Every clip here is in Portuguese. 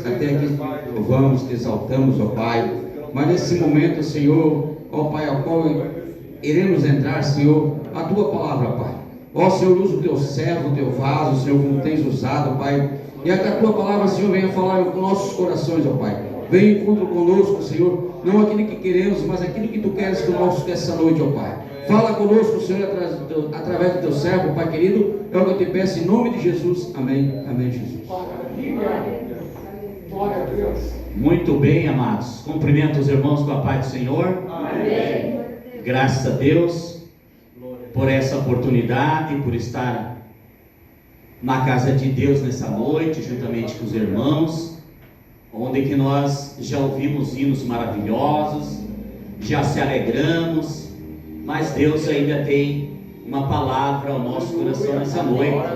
até aqui louvamos, te exaltamos, ó Pai. Mas nesse momento, Senhor, ó Pai, ao qual iremos entrar, Senhor, a Tua palavra, Pai. Ó Senhor, usa o Teu servo, o Teu vaso, Senhor, como tens usado, Pai. E que a Tua palavra, Senhor, venha falar com nossos corações, ó Pai. Venha em encontro conosco, Senhor, não aquilo que queremos, mas aquilo que Tu queres conosco nessa noite, ó Pai. Fala conosco, Senhor, através do Teu servo, Pai querido. É o que eu te peço em nome de Jesus. Amém. Amém, Jesus. Glória a Deus. Muito bem, amados. Cumprimento os irmãos com a paz do Senhor. Amém. Graças a Deus por essa oportunidade, por estar na casa de Deus nessa noite, juntamente com os irmãos, onde que nós já ouvimos hinos maravilhosos, já se alegramos, mas Deus ainda tem uma palavra ao nosso coração nessa noite.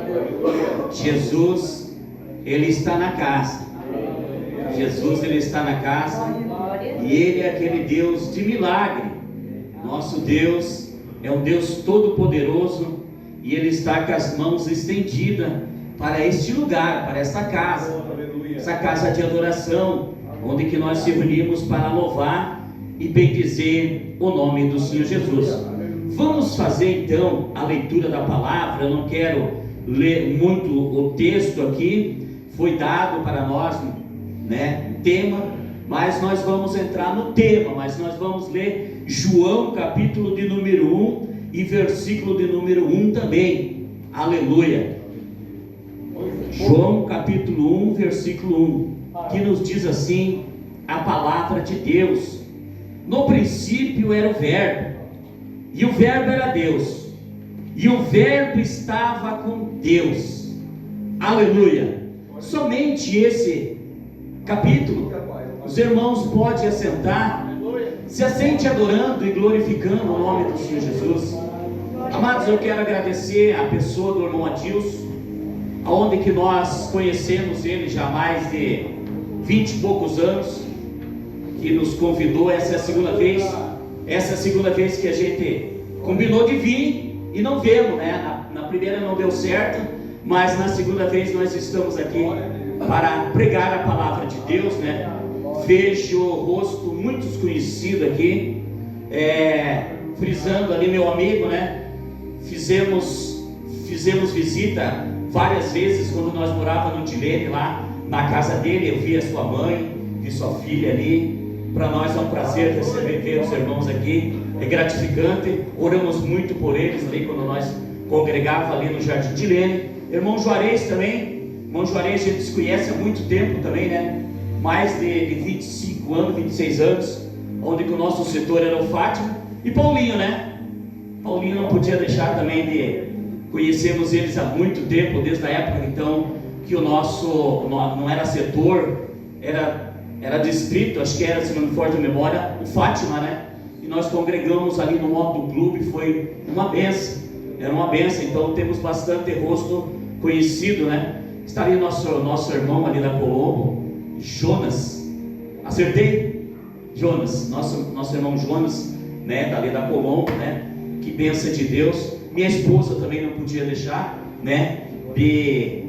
Jesus, Ele está na casa. Jesus, Ele está na casa e Ele é aquele Deus de milagre. Nosso Deus é um Deus todo-poderoso e Ele está com as mãos estendidas para este lugar, para esta casa, essa casa de adoração, onde que nós se reunimos para louvar e bendizer o nome do Senhor Jesus. Vamos fazer então a leitura da palavra. Eu não quero ler muito o texto aqui, foi dado para nós, né, um tema, mas nós vamos entrar no tema, mas nós vamos ler João capítulo de número 1 e versículo de número 1 também. Aleluia. João capítulo 1, versículo 1, que nos diz assim a palavra de Deus: no princípio era o verbo, e o verbo era Deus, e o verbo estava com Deus. Aleluia. Somente esse capítulo, os irmãos podem assentar, se assente adorando e glorificando o nome do Senhor Jesus. Amados, eu quero agradecer a pessoa do irmão Adilson, aonde que nós conhecemos ele já há mais de 20 e poucos anos, que nos convidou. Essa é a segunda vez que a gente combinou de vir e não vemos, né? Na primeira não deu certo, mas na segunda vez nós estamos aqui para pregar a palavra de Deus, né? Vejo o rosto muito desconhecido aqui, frisando ali meu amigo, né? Fizemos visita várias vezes quando nós morávamos no Dilene, lá na casa dele. Eu vi a sua mãe, vi sua filha ali. Para nós é um prazer ver os irmãos aqui, é gratificante. Oramos muito por eles ali quando nós congregava ali no Jardim Dilene. Irmão Juarez também. Irmão Juarez a gente se conhece há muito tempo também, né? Mais de 25 anos, 26 anos, onde que o nosso setor era o Fátima. E Paulinho, né? Paulinho não podia deixar também de conhecermos eles há muito tempo, desde a época então que o nosso não era setor, era distrito, acho que era, se não me falha a memória, o Fátima, né? E nós congregamos ali no modo clube, foi uma benção, era uma benção. Então temos bastante rosto conhecido, né? Está ali nosso irmão ali da Colombo, Jonas, acertei? Jonas, nosso irmão Jonas, né? Dali da Colombo, né? Que bênção de Deus. Minha esposa também não podia deixar, né? De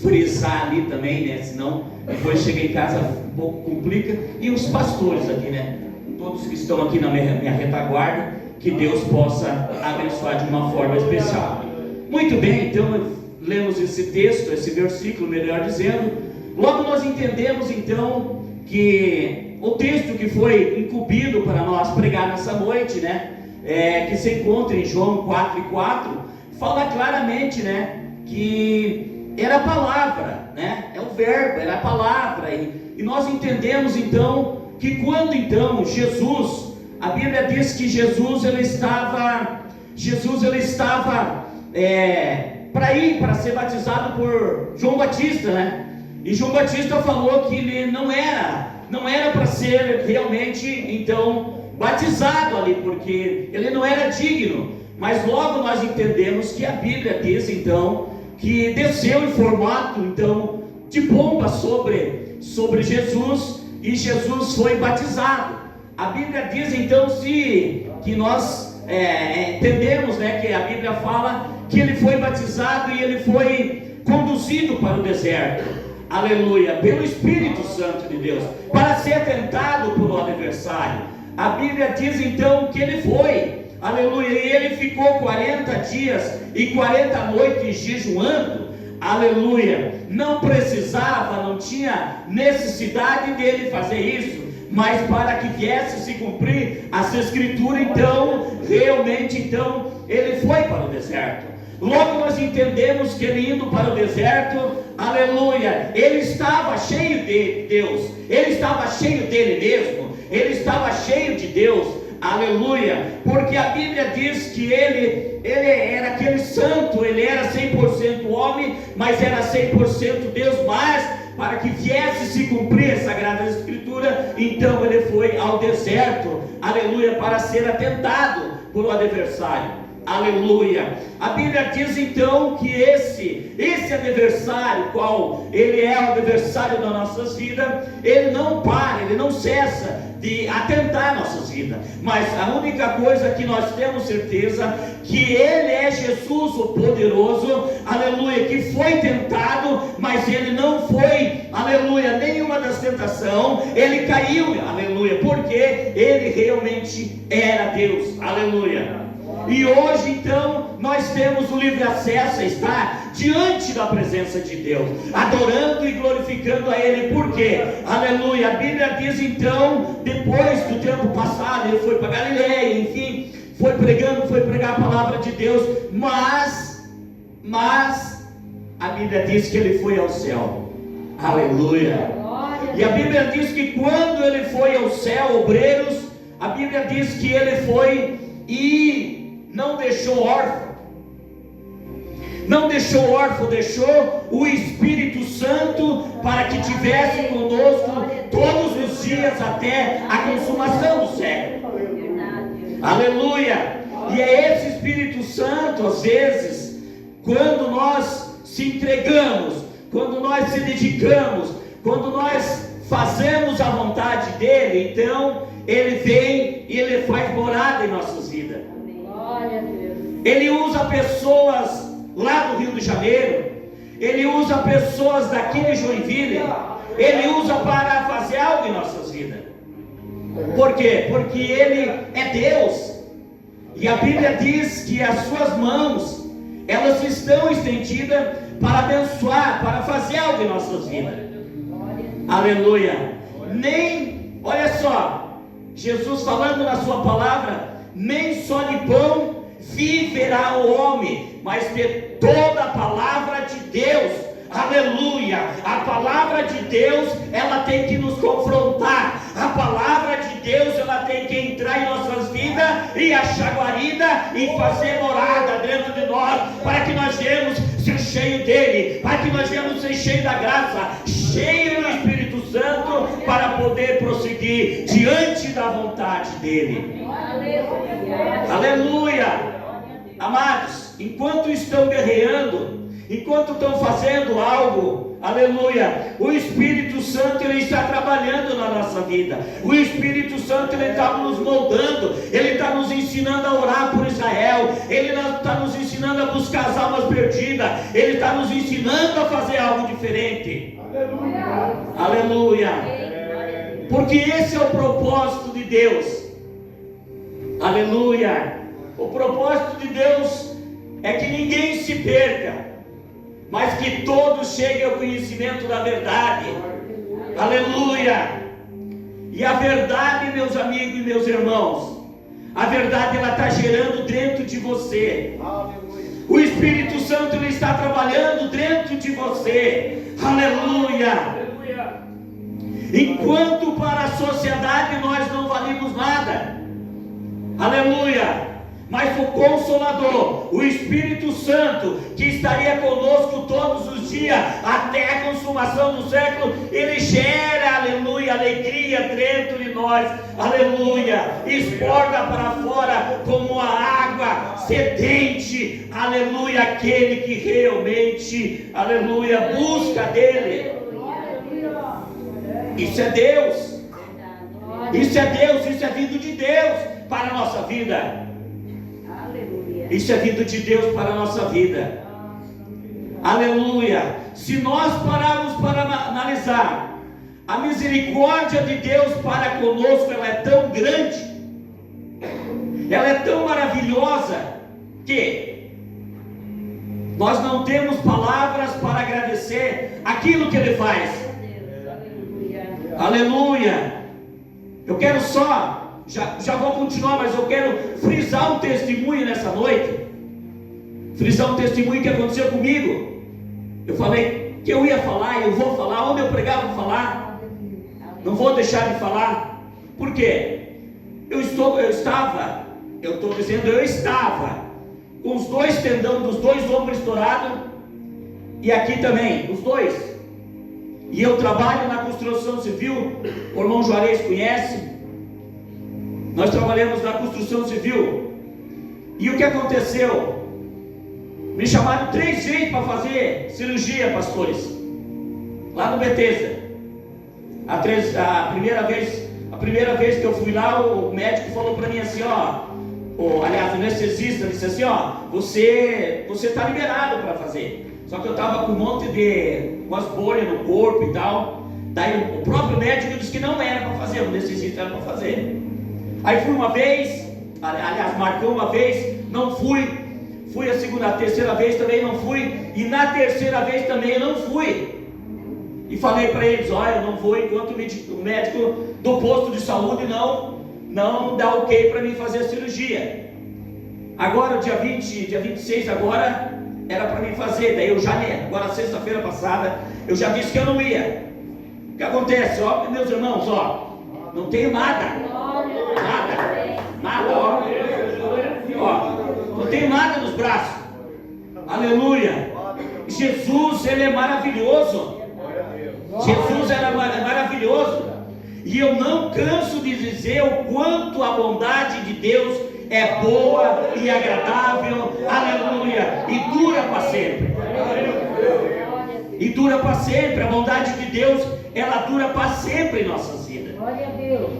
frisar ali também, né? Senão depois chega em casa um pouco complica. E os pastores aqui, né? Todos que estão aqui na minha retaguarda, que Deus possa abençoar de uma forma especial. Muito bem, então lemos esse texto, esse versículo, melhor dizendo. Logo nós entendemos então que o texto que foi incumbido para nós pregar nessa noite, né? Que se encontra em João 4:4, fala claramente, né? Que era a palavra, né? É o verbo, era a palavra. E nós entendemos então que quando então Jesus, a Bíblia diz que Jesus ele estava para ser batizado por João Batista, né? E João Batista falou que ele não era para ser realmente então batizado ali, porque ele não era digno. Mas logo nós entendemos que a Bíblia diz então que desceu em formato então de pomba sobre Jesus, e Jesus foi batizado. A Bíblia diz então que nós entendemos, né, que a Bíblia fala que ele foi batizado e ele foi conduzido para o deserto. aleluia, pelo Espírito Santo de Deus, para ser tentado pelo adversário. A Bíblia diz então que ele foi, aleluia, e ele ficou 40 dias e 40 noites jejuando, aleluia. Não precisava, não tinha necessidade dele fazer isso, mas para que viesse se cumprir as escrituras, então, realmente, então, ele foi para o deserto. Logo nós entendemos que ele indo para o deserto, aleluia, ele estava cheio de Deus, ele estava cheio dele mesmo, ele estava cheio de Deus, aleluia, porque a Bíblia diz que ele era aquele santo, ele era 100% homem, mas era 100% Deus, mas para que viesse se cumprir a Sagrada Escritura, então ele foi ao deserto, aleluia, para ser atentado por um adversário. Aleluia. A Bíblia diz então que esse adversário, qual ele é o adversário das nossas vidas, ele não para, ele não cessa de atentar nossas vidas, mas a única coisa que nós temos certeza, que ele é Jesus o poderoso, aleluia, que foi tentado, mas ele não foi, aleluia, nenhuma das tentações, ele caiu, aleluia, porque ele realmente era Deus, aleluia. E hoje então nós temos o livre acesso a estar diante da presença de Deus, adorando e glorificando a Ele. Por quê? Aleluia. A Bíblia diz então, depois do tempo passado, ele foi para Galileia, enfim, foi pregar a palavra de Deus, mas a Bíblia diz que ele foi ao céu. Aleluia. E a Bíblia diz que quando ele foi ao céu, obreiros, a Bíblia diz que ele foi e não deixou órfão, deixou o Espírito Santo para que tivesse conosco todos os dias até a consumação do século. Aleluia. E é esse Espírito Santo, às vezes, quando nós se entregamos, quando nós se dedicamos, quando nós fazemos a vontade dele, então ele vem e ele faz morada em nossas vidas. Ele usa pessoas lá do Rio de Janeiro, ele usa pessoas daqui de Joinville, ele usa para fazer algo em nossas vidas. Por quê? Porque ele é Deus, e a Bíblia diz que as suas mãos, elas estão estendidas para abençoar, para fazer algo em nossas vidas. Aleluia. Olha só, Jesus falando na sua palavra, nem só de pão viverá o homem, mas de toda a palavra de Deus. Aleluia. A palavra de Deus, ela tem que nos confrontar. A palavra de Deus, ela tem que entrar em nossas vidas e achar guarida e fazer morada dentro de nós, para que nós venhamos ser cheio dele, para que nós venhamos ser cheio da graça, cheio do Espírito Santo, para poder prosseguir diante da vontade dele. Aleluia. Amados, enquanto estão guerreando, enquanto estão fazendo algo, aleluia, o Espírito Santo, ele está trabalhando na nossa vida. O Espírito Santo, ele está nos moldando, ele está nos ensinando a orar por Israel, ele está nos ensinando a buscar as almas perdidas, ele está nos ensinando a fazer algo diferente. Aleluia. Aleluia. Porque esse é o propósito de Deus. Aleluia. O propósito de Deus é que ninguém se perca, mas que todos cheguem ao conhecimento da verdade. Aleluia. E a verdade, meus amigos e meus irmãos, a verdade, ela está gerando dentro de você. O Espírito Santo, ele está trabalhando dentro de você. Aleluia. Enquanto para a sociedade nós não valimos nada, aleluia, mas o Consolador, o Espírito Santo, que estaria conosco todos os dias até a consumação do século, ele gera, aleluia, alegria dentro de nós, aleluia, exporta para fora como a água sedente, aleluia, aquele que realmente, aleluia, busca dele. Isso é Deus, isso é Deus, isso é vindo de Deus para a nossa vida. Isso é vindo de Deus para a nossa vida. Aleluia. Se nós pararmos para finalizar, a misericórdia de Deus para conosco, ela é tão grande, ela é tão maravilhosa, que nós não temos palavras para agradecer aquilo que Ele faz. Aleluia. Eu quero só, já vou continuar, mas eu quero frisar um testemunho nessa noite. Frisar um testemunho que aconteceu comigo. Eu falei que eu ia falar, eu vou falar, onde eu pregava vou falar. Não vou deixar de falar. Por quê? Eu estava com os dois tendão dos dois ombros estourados, e aqui também, os dois. E eu trabalho na construção civil, o irmão Juarez conhece. Nós trabalhamos na construção civil. E o que aconteceu? Me chamaram 3 vezes para fazer cirurgia, pastores, lá no Bethesda. A primeira vez que eu fui lá, o médico falou para mim assim, aliás, o anestesista disse assim, você está liberado para fazer. Só que eu estava com um monte de umas bolhas no corpo e tal. Daí o próprio médico disse que não era para fazer, o anestesista era para fazer. Aí fui uma vez, aliás, marcou uma vez, não fui. Fui a terceira vez também não fui. E na terceira vez também eu não fui. E falei para eles, eu não vou enquanto o médico do posto de saúde não dá ok para mim fazer a cirurgia. Agora, dia 26 agora, era para mim fazer. Daí agora sexta-feira passada, eu já disse que eu não ia. O que acontece? Meus irmãos, não tenho nada, não tenho nada nos braços. Aleluia. Jesus, Ele é maravilhoso. Jesus era maravilhoso. E eu não canso de dizer o quanto a bondade de Deus é boa e agradável. Aleluia. E dura para sempre. E dura para sempre. A bondade de Deus, ela dura para sempre em nossas vidas. Glória a Deus.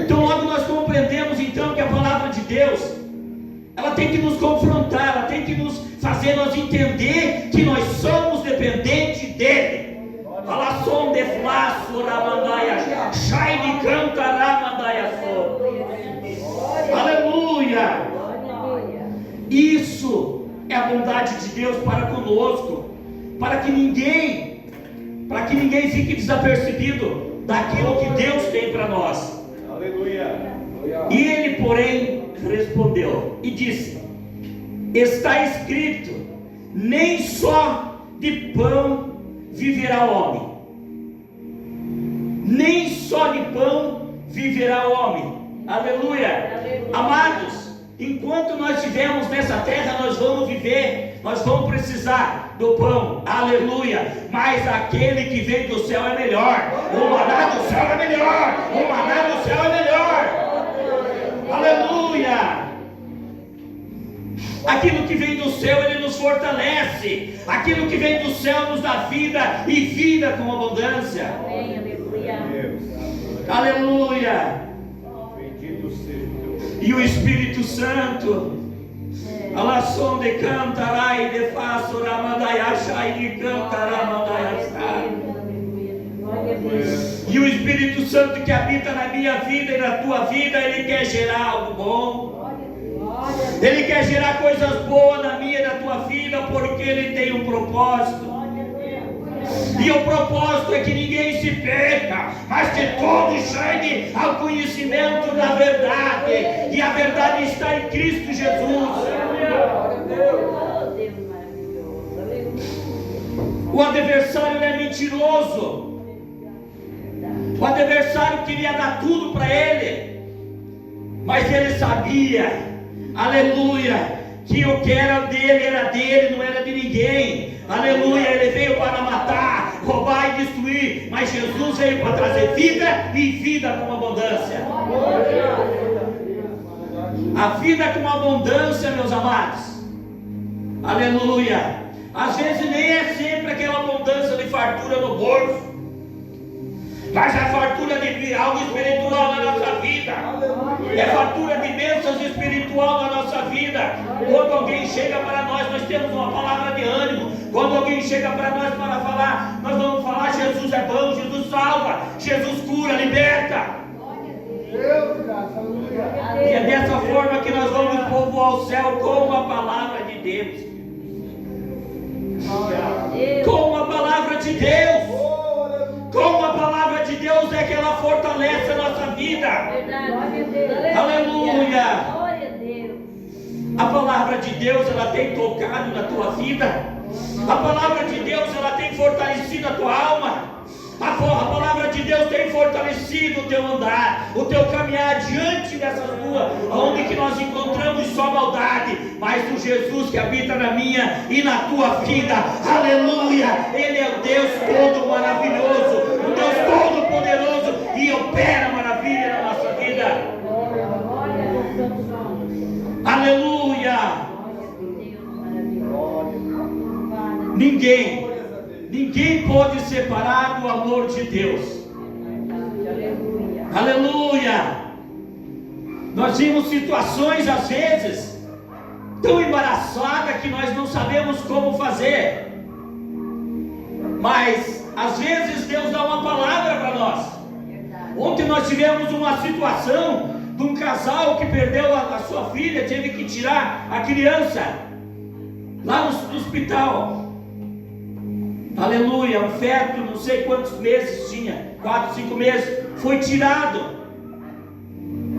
Então logo nós compreendemos então que a palavra de Deus, ela tem que nos confrontar, ela tem que nos fazer nós entender que nós somos dependentes dele. Fala som de flaço, ramandaia, shai de canta, ramandaia som. Aleluia. Isso é a bondade de Deus para conosco, para que ninguém fique desapercebido daquilo que Deus tem para nós. Aleluia. E ele, porém, respondeu e disse: está escrito, nem só de pão viverá o homem, nem só de pão viverá o homem. Aleluia. Amados, enquanto nós estivermos nessa terra, nós vamos viver, nós vamos precisar do pão. Aleluia. Mas aquele que vem do céu é melhor. O maná do céu é melhor. O maná do céu é melhor. Aleluia. Aquilo que vem do céu, Ele nos fortalece. Aquilo que vem do céu nos dá vida, e vida com abundância. Amém, aleluia. Aleluia. Bendito seja o teu. E o Espírito Santo, alação de cantarai de faço ramadaiachai de cantaramandaiachai. Glória a Deus. E o Espírito Santo que habita na minha vida e na tua vida, Ele quer gerar algo bom. Ele quer gerar coisas boas na minha e na tua vida, porque Ele tem um propósito. E o propósito é que ninguém se perca, mas que todos cheguem ao conhecimento da verdade. E a verdade está em Cristo Jesus. O adversário é mentiroso. O adversário queria dar tudo para ele, mas ele sabia, aleluia, que o que era dele, não era de ninguém. Aleluia. Ele veio para matar, roubar e destruir, mas Jesus veio para trazer vida, e vida com abundância. A vida com abundância, meus amados. Aleluia. Às vezes nem é sempre aquela abundância de fartura no bolso, mas a fartura de algo espiritual na nossa vida. É fartura de bênçãos espiritual na nossa vida. Quando alguém chega para nós, nós temos uma palavra de ânimo. Quando alguém chega para nós para falar, nós vamos falar: Jesus é bom. ao céu com a palavra de Deus. Glória a Deus. Com a palavra de Deus. Com a palavra de Deus é que ela fortalece a nossa vida. Verdade. Glória a Deus. Aleluia. Glória a Deus. A palavra de Deus, ela tem tocado na tua vida. A palavra de Deus, ela tem fortalecido a tua alma. A palavra de Deus tem fortalecido o teu andar, o teu caminhar diante dessas ruas, onde que nós encontramos só maldade, mas o Jesus que habita na minha e na tua vida, aleluia, Ele é o Deus todo maravilhoso, o Deus todo poderoso, e opera maravilha na nossa vida, Glória ao santo nome. aleluia. Ninguém pode separar do amor de Deus. Aleluia. Aleluia! Nós vimos situações às vezes tão embaraçadas que nós não sabemos como fazer. Mas às vezes Deus dá uma palavra para nós. Ontem nós tivemos uma situação de um casal que perdeu a sua filha, teve que tirar a criança lá no hospital. Aleluia, um feto, não sei quantos meses tinha, 4, 5 meses, foi tirado.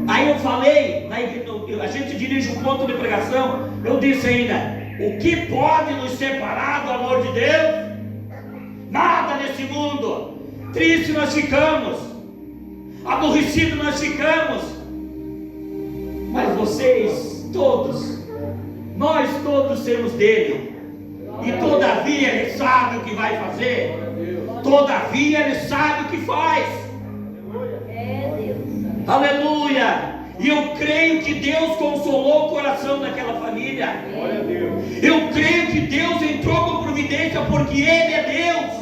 Aí eu falei, a gente dirige um ponto de pregação, eu disse ainda, o que pode nos separar do amor de Deus? Nada nesse mundo. Triste nós ficamos, aborrecido nós ficamos, mas vocês todos, nós todos temos dele. E todavia Ele sabe o que vai fazer. Todavia Ele sabe o que faz. É Deus. Aleluia. E eu creio que Deus consolou o coração daquela família. Glória a Deus. Eu creio que Deus entrou com providência, porque Ele é Deus.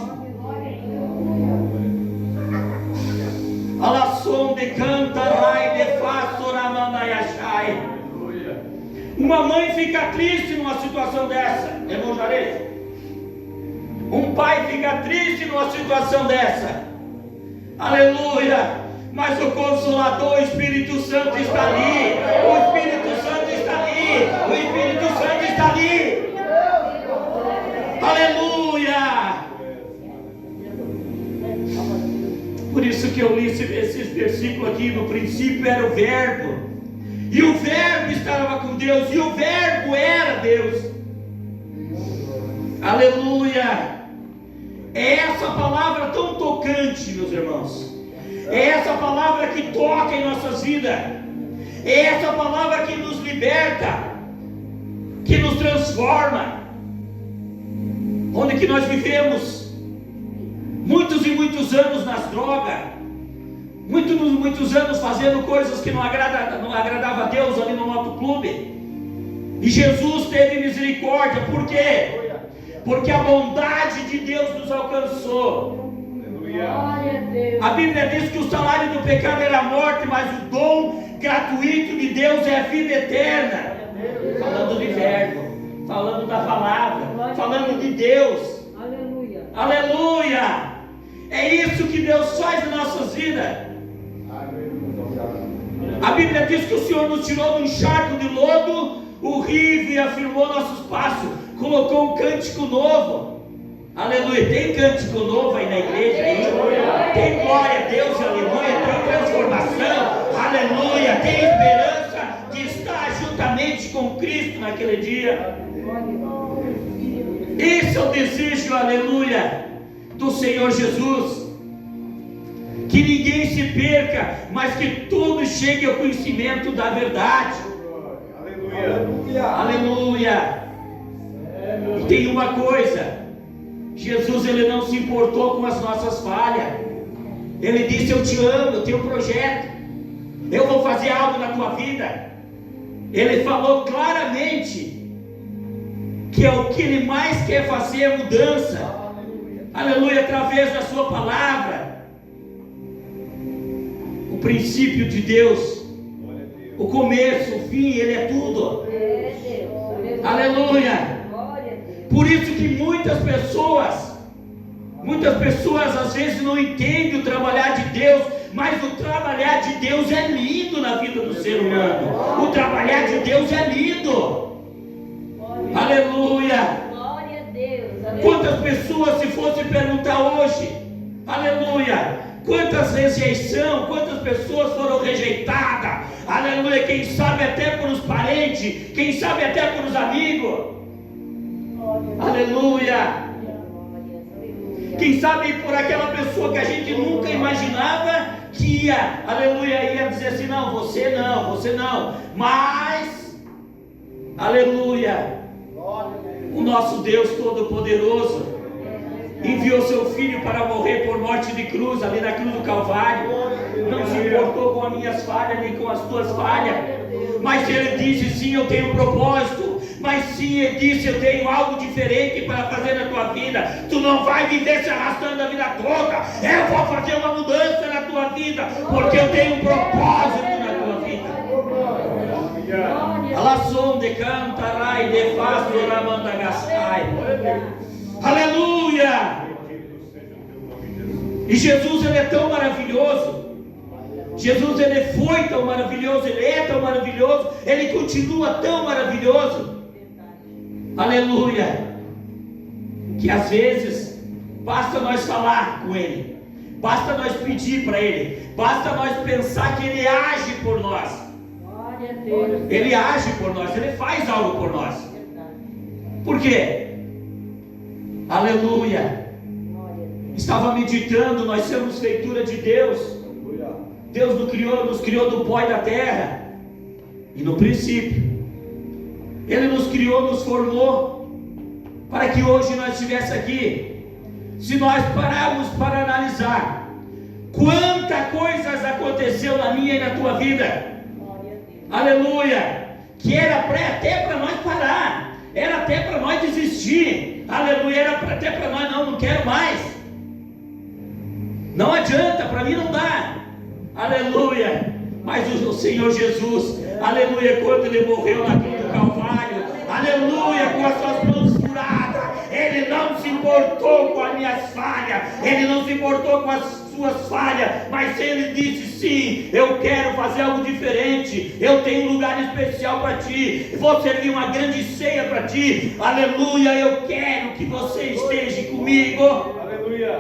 Alasson de canta, rai de faço, ramandaiachai. Uma mãe fica triste numa situação dessa, irmão Jarez. Um pai fica triste numa situação dessa. Aleluia. Mas o Consolador, o Espírito Santo está ali. O Espírito Santo está ali. O Espírito Santo está ali. Aleluia. Por isso que eu li esses versículos aqui. No princípio era o Verbo, e o Verbo estava com Deus, e o Verbo era Deus. Aleluia. É essa palavra tão tocante, meus irmãos. É essa palavra que toca em nossas vidas. É essa palavra que nos liberta, que nos transforma. Onde que nós vivemos muitos e muitos anos nas drogas, muitos anos fazendo coisas que não agradava a Deus ali no nosso clube. E Jesus teve misericórdia. Por quê? Porque a bondade de Deus nos alcançou. Glória a Deus. A Bíblia diz que o salário do pecado era a morte, mas o dom gratuito de Deus é a vida eterna. Falando de verbo, falando da palavra, falando de Deus. Aleluia. Aleluia. É isso que Deus faz nas nossas vidas. A Bíblia diz que o Senhor nos tirou de um charco de lodo, o rio, e afirmou nossos passos, colocou um cântico novo. Aleluia. Tem cântico novo aí na igreja? Aí? Tem glória a Deus, aleluia. Tem transformação, aleluia. Tem esperança de estar juntamente com Cristo naquele dia. Esse é o desejo, aleluia, do Senhor Jesus. Que ninguém se perca, mas que todos cheguem ao conhecimento da verdade. Aleluia. Aleluia. E tem uma coisa, Jesus, ele não se importou com as nossas falhas. Ele disse: eu te amo, eu tenho um projeto, eu vou fazer algo na tua vida. Ele falou claramente que é o que ele mais quer fazer, é mudança. Aleluia, através da sua palavra. O princípio de Deus, o começo, o fim, Ele é tudo. Aleluia. Por isso que muitas pessoas às vezes não entendem o trabalhar de Deus, mas o trabalhar de Deus é lindo na vida do ser humano. O trabalhar de Deus é lindo. Aleluia. Glória a Deus. Aleluia. Quantas pessoas, se fosse perguntar hoje, aleluia, quantas rejeição, quantas pessoas foram rejeitadas, aleluia, quem sabe até por os parentes, quem sabe até por os amigos, aleluia, quem sabe por aquela pessoa que a gente nunca imaginava que ia, aleluia, ia dizer assim, não, você não, mas, aleluia, o nosso Deus Todo-Poderoso enviou seu filho para morrer por morte de cruz, ali na cruz do Calvário. Não se importou com as minhas falhas, nem com as tuas falhas, mas ele disse, sim, eu tenho um propósito, mas sim, ele disse, eu tenho algo diferente para fazer na tua vida. Tu não vai viver se arrastando a vida toda, eu vou fazer uma mudança na tua vida, porque eu tenho um propósito na tua vida. Alasson de cantarai de fasto ramandagastai. Aleluia! E Jesus, ele é tão maravilhoso. Jesus, ele foi tão maravilhoso, ele é tão maravilhoso, ele continua tão maravilhoso. Aleluia! Que às vezes basta nós falar com ele, basta nós pedir para ele, basta nós pensar que ele age por nós. Glória a Deus. Ele age por nós, ele faz algo por nós. Por quê? Aleluia. Estava meditando, nós somos feitura de Deus. Deus nos criou do pó e da terra. E no princípio, Ele nos criou, nos formou, para que hoje nós estivéssemos aqui. Se nós pararmos para analisar, quantas coisas aconteceu na minha e na tua vida. Aleluia. Que era até para nós parar, era até para nós desistir. Aleluia, era até para nós, não quero mais. Não adianta, para mim não dá. Aleluia. Mas o Senhor Jesus, aleluia, quando Ele morreu na cruz do Calvário, aleluia, com as suas mãos furadas, Ele não se importou com as minhas falhas, Ele não se importou com as suas falhas, mas Ele disse, sim, eu quero fazer algo diferente, eu tenho um lugar especial para ti, vou servir uma grande ceia para ti, aleluia, eu quero que você esteja comigo, Aleluia.